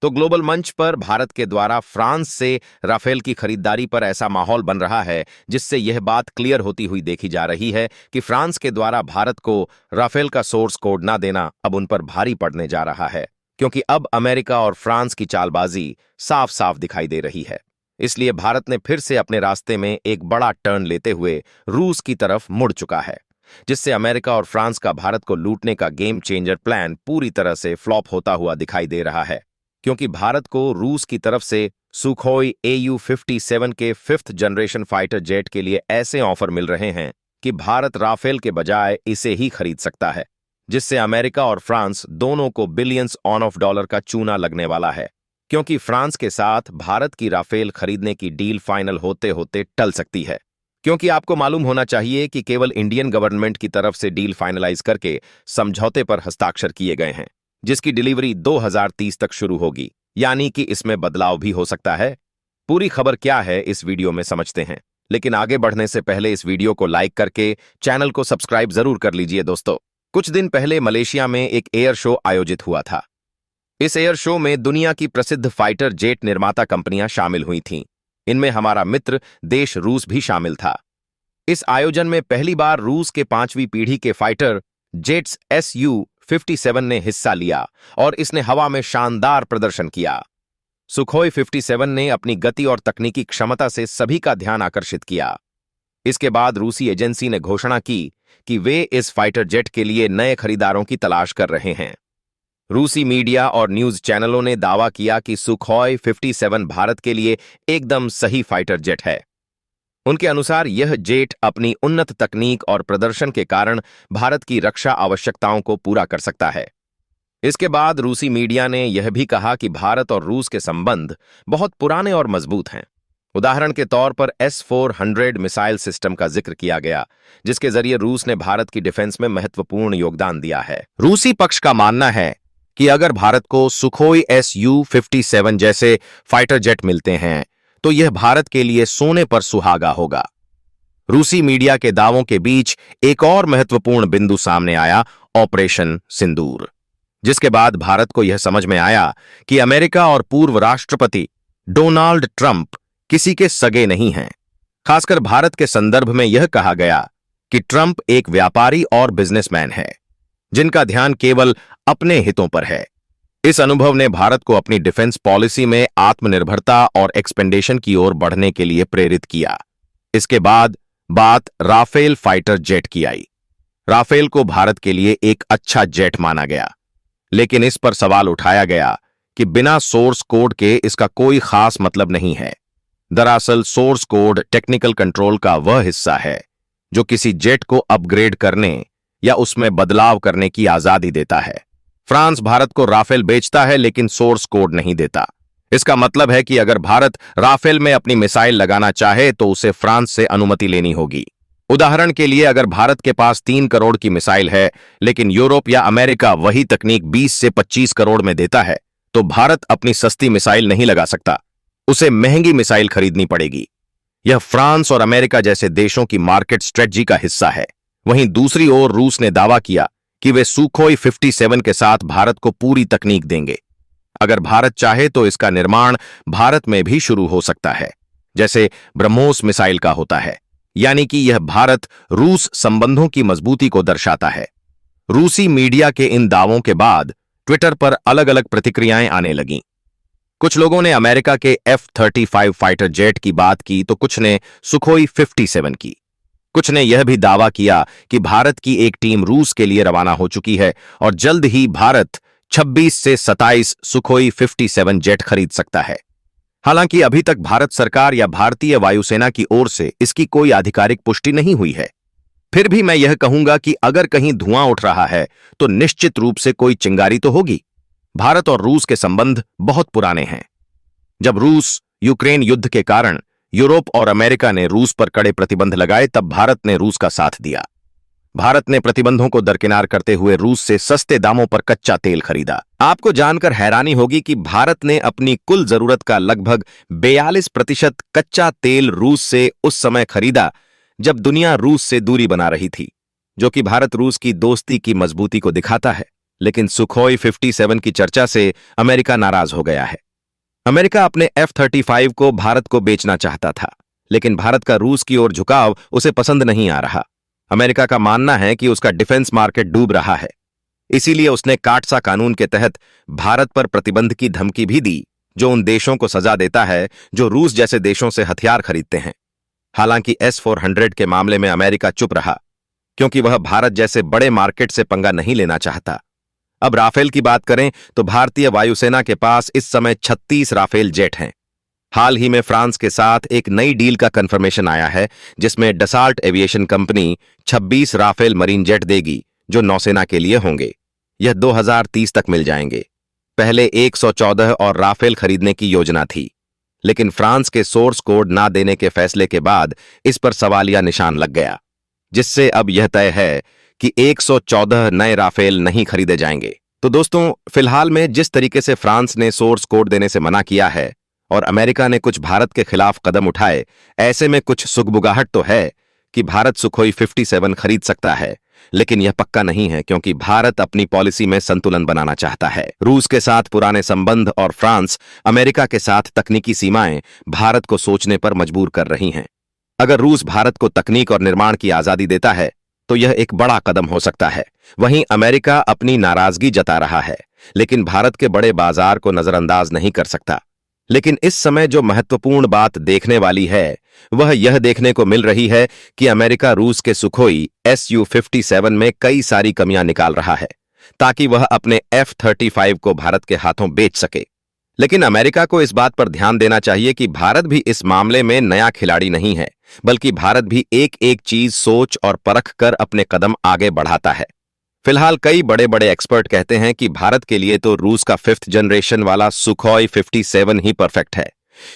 तो ग्लोबल मंच पर भारत के द्वारा फ्रांस से राफेल की खरीदारी पर ऐसा माहौल बन रहा है जिससे यह बात क्लियर होती हुई देखी जा रही है कि फ्रांस के द्वारा भारत को राफेल का सोर्स कोड ना देना अब उन पर भारी पड़ने जा रहा है, क्योंकि अब अमेरिका और फ्रांस की चालबाजी साफ साफ दिखाई दे रही है। इसलिए भारत ने फिर से अपने रास्ते में एक बड़ा टर्न लेते हुए रूस की तरफ मुड़ चुका है, जिससे अमेरिका और फ्रांस का भारत को लूटने का गेम चेंजर प्लान पूरी तरह से फ्लॉप होता हुआ दिखाई दे रहा है, क्योंकि भारत को रूस की तरफ से सुखोई AU-57 के 5th जनरेशन फाइटर जेट के लिए ऐसे ऑफर मिल रहे हैं कि भारत राफेल के बजाय इसे ही खरीद सकता है, जिससे अमेरिका और फ्रांस दोनों को बिलियंस ऑफ डॉलर का चूना लगने वाला है, क्योंकि फ्रांस के साथ भारत की राफेल खरीदने की डील फाइनल होते होते टल सकती है। क्योंकि आपको मालूम होना चाहिए कि केवल इंडियन गवर्नमेंट की तरफ से डील फाइनलाइज करके समझौते पर हस्ताक्षर किए गए हैं, जिसकी डिलीवरी 2030 तक शुरू होगी, यानी कि इसमें बदलाव भी हो सकता है। पूरी खबर क्या है इस वीडियो में समझते हैं, लेकिन आगे बढ़ने से पहले इस वीडियो को लाइक करके चैनल को सब्सक्राइब जरूर कर लीजिए। दोस्तों, कुछ दिन पहले मलेशिया में एक एयर शो आयोजित हुआ था। इस एयर शो में दुनिया की प्रसिद्ध फाइटर जेट निर्माता कंपनियां शामिल हुई थीं। इनमें हमारा मित्र देश रूस भी शामिल था। इस आयोजन में पहली बार रूस के 5वीं पीढ़ी के फाइटर जेट्स SU-57 ने हिस्सा लिया और इसने हवा में शानदार प्रदर्शन किया। सुखोई 57 ने अपनी गति और तकनीकी क्षमता से सभी का ध्यान आकर्षित किया। इसके बाद रूसी एजेंसी ने घोषणा की कि वे इस फाइटर जेट के लिए नए खरीदारों की तलाश कर रहे हैं। रूसी मीडिया और न्यूज चैनलों ने दावा किया कि सुखोई 57 भारत के लिए एकदम सही फाइटर जेट है। उनके अनुसार यह जेट अपनी उन्नत तकनीक और प्रदर्शन के कारण भारत की रक्षा आवश्यकताओं को पूरा कर सकता है। इसके बाद रूसी मीडिया ने यह भी कहा कि भारत और रूस के संबंध बहुत पुराने और मजबूत हैं। उदाहरण के तौर पर S-400 मिसाइल सिस्टम का जिक्र किया गया, जिसके जरिए रूस ने भारत की डिफेंस में महत्वपूर्ण योगदान दिया है। रूसी पक्ष का मानना है कि अगर भारत को सुखोई SU-57 जैसे फाइटर जेट मिलते हैं तो यह भारत के लिए सोने पर सुहागा होगा। रूसी मीडिया के दावों के बीच एक और महत्वपूर्ण बिंदु सामने आया, ऑपरेशन सिंदूर, जिसके बाद भारत को यह समझ में आया कि अमेरिका और पूर्व राष्ट्रपति डोनाल्ड ट्रंप किसी के सगे नहीं हैं। खासकर भारत के संदर्भ में यह कहा गया कि ट्रंप एक व्यापारी और बिजनेसमैन है, जिनका ध्यान केवल अपने हितों पर है। इस अनुभव ने भारत को अपनी डिफेंस पॉलिसी में आत्मनिर्भरता और एक्सपेंडेशन की ओर बढ़ने के लिए प्रेरित किया। इसके बाद बात राफेल फाइटर जेट की आई। राफेल को भारत के लिए एक अच्छा जेट माना गया, लेकिन इस पर सवाल उठाया गया कि बिना सोर्स कोड के इसका कोई खास मतलब नहीं है। दरअसल सोर्स कोड टेक्निकल कंट्रोल का वह हिस्सा है जो किसी जेट को अपग्रेड करने या उसमें बदलाव करने की आजादी देता है। फ्रांस भारत को राफेल बेचता है लेकिन सोर्स कोड नहीं देता। इसका मतलब है कि अगर भारत राफेल में अपनी मिसाइल लगाना चाहे तो उसे फ्रांस से अनुमति लेनी होगी। उदाहरण के लिए, अगर भारत के पास 3 करोड़ की मिसाइल है लेकिन यूरोप या अमेरिका वही तकनीक 20 से 25 करोड़ में देता है, तो भारत अपनी सस्ती मिसाइल नहीं लगा सकता, उसे महंगी मिसाइल खरीदनी पड़ेगी। यह फ्रांस और अमेरिका जैसे देशों की मार्केट स्ट्रेटजी का हिस्सा है। वहीं दूसरी ओर रूस ने दावा किया कि वे सुखोई 57 के साथ भारत को पूरी तकनीक देंगे। अगर भारत चाहे तो इसका निर्माण भारत में भी शुरू हो सकता है, जैसे ब्रह्मोस मिसाइल का होता है, यानी कि यह भारत रूस संबंधों की मजबूती को दर्शाता है। रूसी मीडिया के इन दावों के बाद ट्विटर पर अलग अलग प्रतिक्रियाएं आने लगीं। कुछ लोगों ने अमेरिका के F-35 फाइटर जेट की बात की तो कुछ ने सुखोई 57 की। कुछ ने यह भी दावा किया कि भारत की एक टीम रूस के लिए रवाना हो चुकी है और जल्द ही भारत 26 से 27 सुखोई 57 जेट खरीद सकता है। हालांकि अभी तक भारत सरकार या भारतीय वायुसेना की ओर से इसकी कोई आधिकारिक पुष्टि नहीं हुई है। फिर भी मैं यह कहूंगा कि अगर कहीं धुआं उठ रहा है तो निश्चित रूप से कोई चिंगारी तो होगी। भारत और रूस के संबंध बहुत पुराने हैं। जब रूस यूक्रेन युद्ध के कारण यूरोप और अमेरिका ने रूस पर कड़े प्रतिबंध लगाए, तब भारत ने रूस का साथ दिया। भारत ने प्रतिबंधों को दरकिनार करते हुए रूस से सस्ते दामों पर कच्चा तेल खरीदा। आपको जानकर हैरानी होगी कि भारत ने अपनी कुल जरूरत का लगभग 42% कच्चा तेल रूस से उस समय खरीदा जब दुनिया रूस से दूरी बना रही थी, जो कि भारत रूस की दोस्ती की मजबूती को दिखाता है। लेकिन सुखोई 57 की चर्चा से अमेरिका नाराज हो गया है। अमेरिका अपने F-35 को भारत को बेचना चाहता था, लेकिन भारत का रूस की ओर झुकाव उसे पसंद नहीं आ रहा। अमेरिका का मानना है कि उसका डिफेंस मार्केट डूब रहा है, इसीलिए उसने काटसा कानून के तहत भारत पर प्रतिबंध की धमकी भी दी, जो उन देशों को सजा देता है जो रूस जैसे देशों से हथियार खरीदते हैं। हालांकि S-400 के मामले में अमेरिका चुप रहा, क्योंकि वह भारत जैसे बड़े मार्केट से पंगा नहीं लेना चाहता। अब राफेल की बात करें तो भारतीय वायुसेना के पास इस समय 36 राफेल जेट हैं। हाल ही में फ्रांस के साथ एक नई डील का कंफर्मेशन आया है, जिसमें Dassault Aviation company 26 Rafale marine jet देगी, जो नौसेना के लिए होंगे। यह 2030 तक मिल जाएंगे। पहले 114 और राफेल खरीदने की योजना थी, लेकिन फ्रांस के सोर्स कोड ना देने के फैसले के बाद इस पर सवालिया निशान लग गया, जिससे अब यह तय है कि 114 नए राफेल नहीं खरीदे जाएंगे। तो दोस्तों, फिलहाल में जिस तरीके से फ्रांस ने सोर्स कोड देने से मना किया है और अमेरिका ने कुछ भारत के खिलाफ कदम उठाए, ऐसे में कुछ सुगबुगाहट तो है कि भारत सुखोई 57 खरीद सकता है, लेकिन यह पक्का नहीं है, क्योंकि भारत अपनी पॉलिसी में संतुलन बनाना चाहता है। रूस के साथ पुराने संबंध और फ्रांस अमेरिका के साथ तकनीकी सीमाएं भारत को सोचने पर मजबूर कर रही हैं। अगर रूस भारत को तकनीक और निर्माण की आजादी देता है तो यह एक बड़ा कदम हो सकता है। वहीं अमेरिका अपनी नाराजगी जता रहा है, लेकिन भारत के बड़े बाजार को नजरअंदाज नहीं कर सकता। लेकिन इस समय जो महत्वपूर्ण बात देखने वाली है, वह यह देखने को मिल रही है कि अमेरिका रूस के सुखोई Su-57 में कई सारी कमियां निकाल रहा है, ताकि वह अपने F-35 को भारत के हाथों बेच सके। लेकिन अमेरिका को इस बात पर ध्यान देना चाहिए कि भारत भी इस मामले में नया खिलाड़ी नहीं है, बल्कि भारत भी एक एक चीज सोच और परख कर अपने कदम आगे बढ़ाता है। फिलहाल कई बड़े बड़े एक्सपर्ट कहते हैं कि भारत के लिए तो रूस का 5th जनरेशन वाला सुखोई 57 ही परफेक्ट है,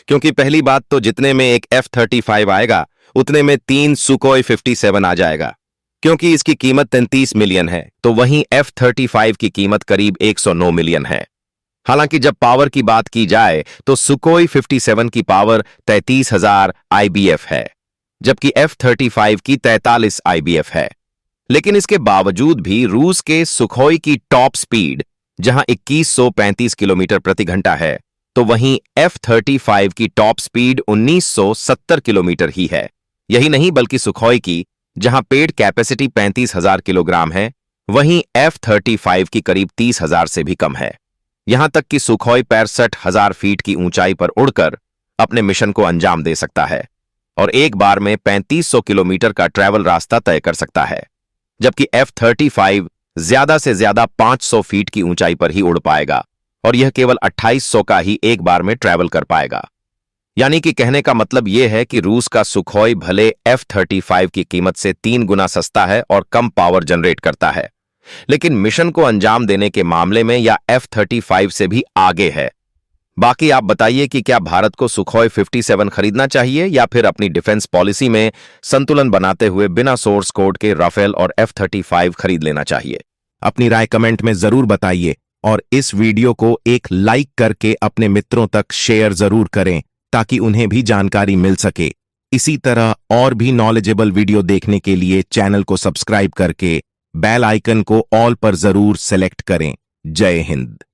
क्योंकि पहली बात तो जितने में एक F-35 आएगा, उतने में 3 सुखोई 57 आ जाएगा, क्योंकि इसकी कीमत 33 मिलियन है, तो वहीं F-35 की कीमत करीब 109 मिलियन है। हालांकि जब पावर की बात की जाए तो सुखोई 57 की पावर 33,000 IBF है, जबकि F-35 की 43 IBF है। लेकिन इसके बावजूद भी रूस के सुखोई की टॉप स्पीड जहां 2135 किलोमीटर प्रति घंटा है, तो वहीं F-35 की टॉप स्पीड 1970 किलोमीटर ही है। यही नहीं, बल्कि सुखोई की जहां पेड कैपेसिटी 35,000 किलोग्राम है, वहीं F-35 की करीब 30,000 से भी कम है। यहां तक कि सुखोई 65,000 फीट की ऊंचाई पर उड़कर अपने मिशन को अंजाम दे सकता है और एक बार में 3500 किलोमीटर का ट्रैवल रास्ता तय कर सकता है, जबकि F-35 ज्यादा से ज्यादा 500 फीट की ऊंचाई पर ही उड़ पाएगा और यह केवल 2800 का ही एक बार में ट्रैवल कर पाएगा। यानी कि कहने का मतलब यह है कि रूस का सुखोई भले F-35 की कीमत से 3 गुना सस्ता है और कम पावर जनरेट करता है, लेकिन मिशन को अंजाम देने के मामले में या F-35 से भी आगे है। बाकी आप बताइए कि क्या भारत को सुखोई 57 खरीदना चाहिए या फिर अपनी डिफेंस पॉलिसी में संतुलन बनाते हुए बिना सोर्स कोड के राफेल और F-35 खरीद लेना चाहिए? अपनी राय कमेंट में जरूर बताइए और इस वीडियो को एक लाइक करके अपने मित्रों तक शेयर जरूर करें, ताकि उन्हें भी जानकारी मिल सके। इसी तरह और भी नॉलेजेबल वीडियो देखने के लिए चैनल को सब्सक्राइब करके बेल आइकन को ऑल पर जरूर सेलेक्ट करें। जय हिंद।